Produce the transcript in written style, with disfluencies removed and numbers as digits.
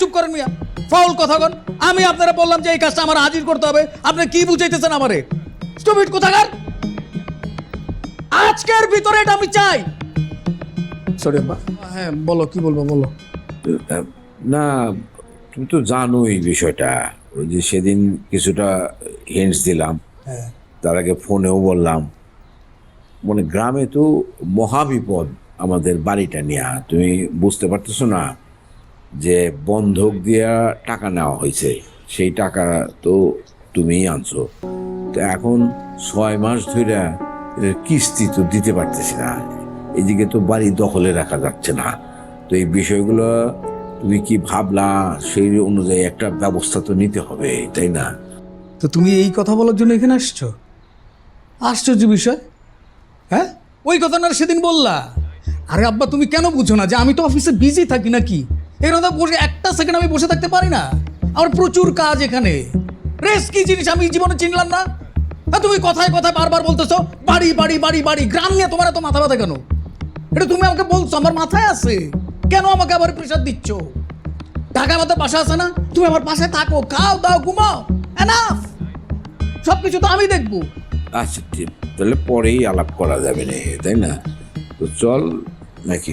চুপ করেন মিয়া, ফাউল কথা কন। আমি আপনারা বললাম যে এই কাজটা আমার হাজির করতে হবে, আপনি কি বুঝাইতেছেন আমারে? স্টুপিড কোথাকার! আজকের ভিতরে এটা আমি চাই। সরি আব্বা। হ্যাঁ বলো, কি বলবো বলো। না, তুমি তো জানোই বিষয়টা। ওই যে সেদিন কিছুটা হিন্টস দিলাম, তার আগে ফোনেও বললাম, মানে গ্রামে তো মহাবিপদ আমাদের বাড়িটা নিয়ে। তুমি বুঝতে পারতেছো না যে বন্ধক দিয়া টাকা নেওয়া হয়েছে, সেই টাকা তো তুমিই আনছো। তো এখন 6 মাস ধরে কিস্তি তো দিতে পারতেছি না, এদিকে তো বাড়ি দখলে রাখা যাচ্ছে না। তো এই বিষয়গুলো তুমি কি ভাবলা, সেই অনুযায়ী একটা ব্যবস্থা তো নিতে হবে, তাই না? তো তুমি এই কথা বলার জন্য এখানে আসছো? আশ্চর্য বিষয়। হ্যাঁ, ওই কথা না সেদিন বললা। আরে আব্বা, তুমি কেন বুঝো না যে আমি তো অফিসে বিজি থাকি নাকি? এখানে তো বসে একটা সেকেন্ড আমি বসে থাকতে পারি না, আমার প্রচুর কাজ এখানে। রেস্ট কি জিনিস আমি জীবনে চিনলাম না? হ্যাঁ, তুমি কথায় কথায় বারবার বলতেছো বাড়ি বাড়ি বাড়ি বাড়ি। গ্রাম নিয়ে তোমার এত মাথা ব্যথা কেন? এটা তুমি আমাকে বলছো, আমার মাথায় আছে। কেন আমাকে আবার প্রেশার দিচ্ছ? ঢাকা আমাদের বাসা আছে না? তুমি আমার পাশে থাকো, খাও দাও, ঘুমাও, এনাফ। সবকিছু তো আমি দেখবো। আচ্ছা ঠিক, তাহলে পরেই আলাপ করা যাবে না, তাই না? তো চল নাকি?